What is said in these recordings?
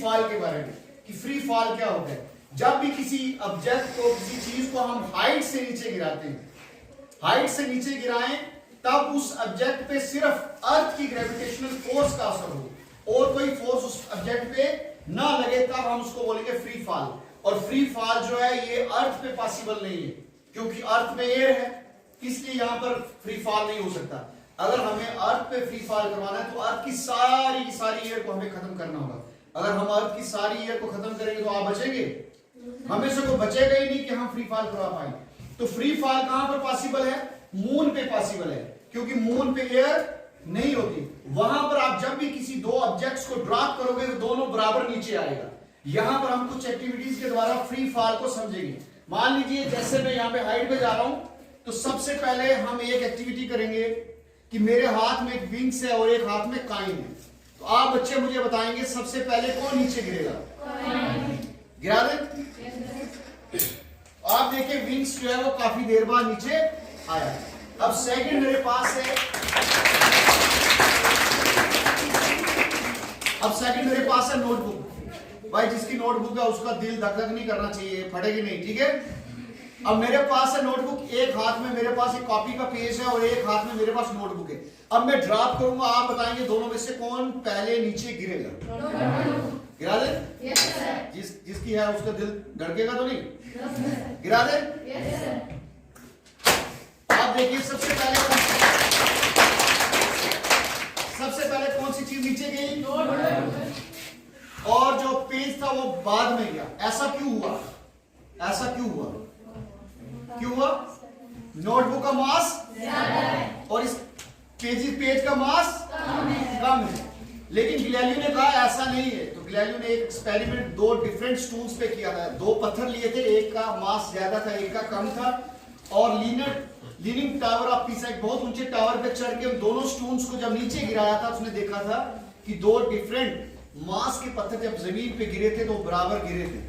Fall के बारे में कि फ्री फॉल क्या होता है। जब भी किसी ऑब्जेक्ट को, किसी चीज को हम हाइट से नीचे गिराते हैं, हाइट से नीचे गिराएं, तब उस ऑब्जेक्ट पे सिर्फ अर्थ की ग्रेविटेशनल फोर्स का असर हो और कोई फोर्स उस ऑब्जेक्ट पे ना लगे, तब हम उसको बोलेंगे फ्री फॉल। और फ्री फॉल जो है ये अर्थ पे पॉसिबल नहीं है, क्योंकि अर्थ में एयर है, इसलिए यहां पर फ्री फॉल नहीं हो सकता। अगर हमें अर्थ पे फ्री फॉल करवाना है तो अर्थ की सारी एयर को हमें खत्म करना होगा। अगर हम अर्थ की सारी एयर को खत्म करेंगे तो आप बचेंगे? हमें से कोई बचेगा ही नहीं कि हम फ्री फॉल करवा पाए। तो फ्री फॉल कहां पर पॉसिबल है? मून पे पॉसिबल है, क्योंकि मून पे एयर नहीं होती। वहां पर आप जब भी किसी दो ऑब्जेक्ट्स को ड्रॉप करोगे तो दोनों बराबर नीचे आएगा। यहां पर हम कुछ एक्टिविटीज के द्वारा फ्री फॉल को समझेंगे। मान लीजिए जैसे मैं यहां पे हाइट पे जा रहा हूं, तो सबसे पहले हम एक एक्टिविटी करेंगे कि मेरे हाथ में एक विंग्स है और एक हाथ में कॉइन है। तो आप बच्चे मुझे बताएंगे सबसे पहले कौन नीचे गिरेगा? गिरा दे। आप देखिए विंग्स जो है वो काफी देर बाद नीचे आया। अब सेकंड मेरे पास है, नोटबुक। भाई जिसकी नोटबुक है उसका दिल धक धक नहीं करना चाहिए, फटेगी नहीं, ठीक है। अब मेरे पास है नोटबुक, एक हाथ में मेरे पास एक कॉपी का पेज है और एक हाथ में मेरे पास नोटबुक है। अब मैं ड्रॉप करूंगा, आप बताएंगे दोनों में से कौन पहले नीचे गिरेगा? गिरा दे। yes, जिसकी है उसका दिल धड़केगा तो नहीं? yes, गिरा दे। yes, आप देखिए सबसे पहले कौन सी चीज नीचे गई? और जो पेज था वो बाद में गया। ऐसा क्यों हुआ? क्यों हुआ? नोटबुक का मास ज्यादा है और इस पेज का मास कम है। लेकिन गैलीलियो ने कहा ऐसा नहीं है। तो गैलीलियो ने एक एक्सपेरिमेंट दो डिफरेंट स्टूल्स पे किया था। दो पत्थर लिए थे, एक का मास ज्यादा था, एक का कम था। और लीनिंग टावर ऑफ पीसा, एक बहुत ऊंचे टावर पे चढ़ के दोनों स्टूल्स को जब नीचे गिराया था, उसने देखा था कि दो डिफरेंट मास के पत्थर जब जमीन पे गिरे थे तो बराबर गिरे थे।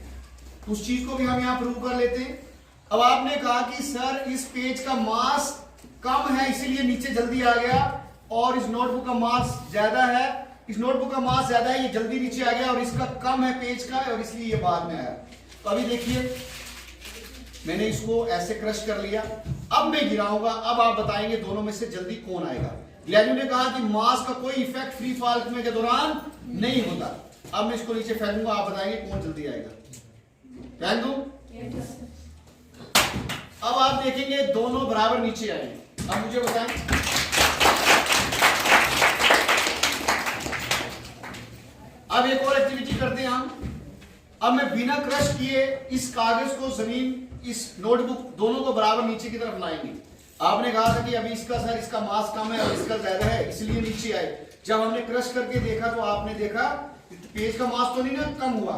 उस चीज को भी हम यहाँ प्रूव कर लेते हैं। अब आपने कहा कि सर इस पेज का मास कम है इसीलिए नीचे जल्दी आ गया, और इस नोटबुक का मास ज्यादा है, ये जल्दी नीचे आ गया, और इसका कम है पेज का और इसलिए ये बाद में आया। तो अभी देखिए मैंने इसको ऐसे क्रश कर लिया, अब मैं गिराऊंगा। अब आप बताएंगे दोनों में से जल्दी कौन आएगा? गैलीलियो ने कहा कि मास का कोई इफेक्ट फ्री फॉल के दौरान नहीं होता। अब मैं इसको नीचे फेंकूंगा, आप बताएंगे कौन जल्दी आएगा? फेंक दूं? अब आप देखेंगे दोनों बराबर नीचे आएंगे। अब मुझे बताएं, अब एक और एक्टिविटी करते हैं हम। अब मैं बिना क्रश किए इस कागज को जमीन, इस नोटबुक दोनों को बराबर नीचे की तरफ लाएंगे। आपने कहा था कि अभी इसका मास कम है और इसका ज्यादा है इसलिए नीचे आए। जब हमने क्रश करके देखा तो आपने देखा पेज का मास तो नहीं ना कम हुआ,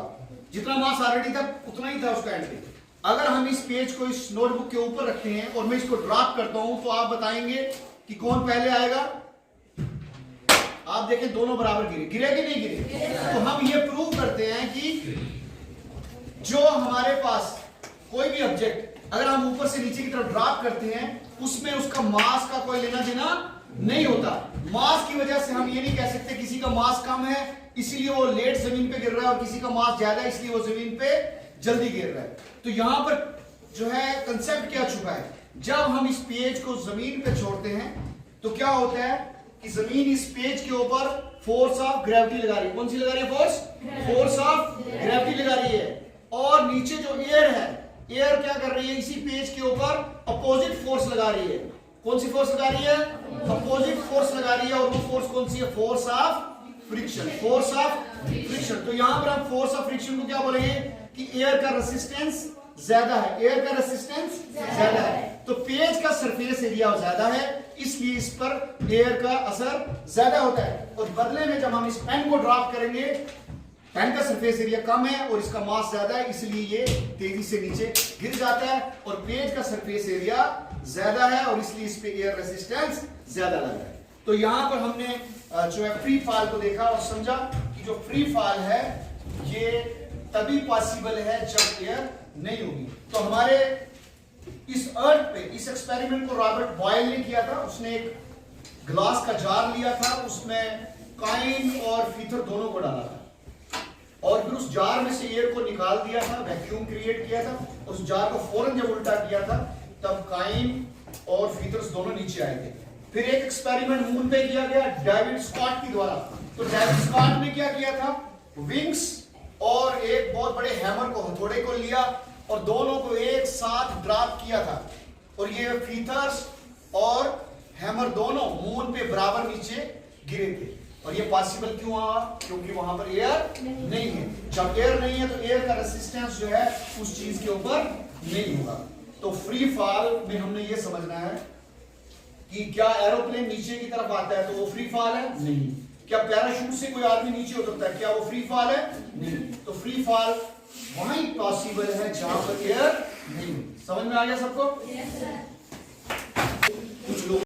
जितना मास ऑलरेडी था उतना ही था उसका एंड पे। अगर हम इस पेज को इस नोटबुक के ऊपर रखते हैं और मैं इसको ड्रॉप करता हूं तो आप बताएंगे कि कौन पहले आएगा? आप देखें दोनों बराबर गिरे कि नहीं गिरे? तो हम ये प्रूव करते हैं कि जो हमारे पास कोई भी ऑब्जेक्ट अगर हम ऊपर से नीचे की तरफ ड्रॉप करते हैं उसमें उसका मास का कोई लेना देना नहीं होता। मास की वजह से हम ये नहीं कह सकते किसी का मास कम है इसलिए वो लेट जमीन पे गिर रहा है और किसी का मास ज्यादा है इसलिए वो जमीन पे जल्दी गिर रहा है। तो यहां पर जो है कंसेप्ट क्या छुपा है? जब हम इस पेज को जमीन पे छोड़ते हैं तो क्या होता है कि जमीन इस पेज के ऊपर फोर्स ऑफ ग्रेविटी लगा रही है। कौन सी लगा रही है? फोर्स ऑफ ग्रेविटी लगा रही है। और नीचे जो एयर है, एयर क्या कर रही है? इसी पेज के ऊपर अपोजिट फोर्स लगा रही है। कौन सी फोर्स लगा रही है? अपोजिट फोर्स लगा रही है। और वो फोर्स कौन सी है? Force of friction. तो यहां पर हम फोर्स ऑफ फ्रिक्शन को क्या बोलेंगे कि एयर का रेसिस्टेंस ज्यादा है। तो पेज का सरफेस एरिया ज्यादा है इसलिए इस पर एयर का असर ज्यादा होता है। और बदले में जब हम इस पेन को ड्रॉप करेंगे, पेन का सरफेस एरिया कम है और इसका मास ज्यादा है इसलिए ये तेजी से नीचे गिर जाता है। और पेज का सरफेस एरिया ज्यादा है और इसलिए इस पे एयर रेजिस्टेंस ज्यादा लग रहा है। तो यहां पर हमने जो है फ्री फॉल को देखा और समझा कि जो फ्री फॉल है ये तभी पॉसिबल है जब एयर नहीं होगी। तो हमारे इस अर्थ पे इस एक्सपेरिमेंट को रॉबर्ट बॉयल ने किया था। उसने एक ग्लास का जार लिया था, उसमें कॉइन और फीथर दोनों को डाला था। और फिर उस जार में से एयर को निकाल दिया था, वैक्यूम क्रिएट किया था, उस जार को फौरन जब उल्टा किया था तब काइन और फीटर्स दोनों नीचे आए थे। फिर एक एक्सपेरिमेंट मून पे किया गया डेविड स्कॉट के द्वारा। तो डेविड स्कॉट ने क्या किया था, विंग्स और एक बहुत बड़े हैमर को, हथौड़े को लिया और दोनों को एक साथ ड्रॉप किया था, और ये फीथर्स और हैमर दोनों मून पे बराबर नीचे गिरे थे। और ये पॉसिबल क्यों हुआ, क्योंकि वहां पर एयर नहीं है। जब एयर नहीं है तो एयर का रेसिस्टेंस जो है उस चीज के ऊपर नहीं होगा। तो फ्री फॉल में हमने ये समझना है कि क्या एरोप्लेन नीचे की तरफ आता है तो वो फ्री फॉल है, नहीं। क्या पैराशूट से कोई आदमी नीचे उतरता है, क्या वो फ्री फॉल है, नहीं। तो फ्री फॉल वहीं पॉसिबल है जहां पर एयर नहीं। समझ में आ गया सबको?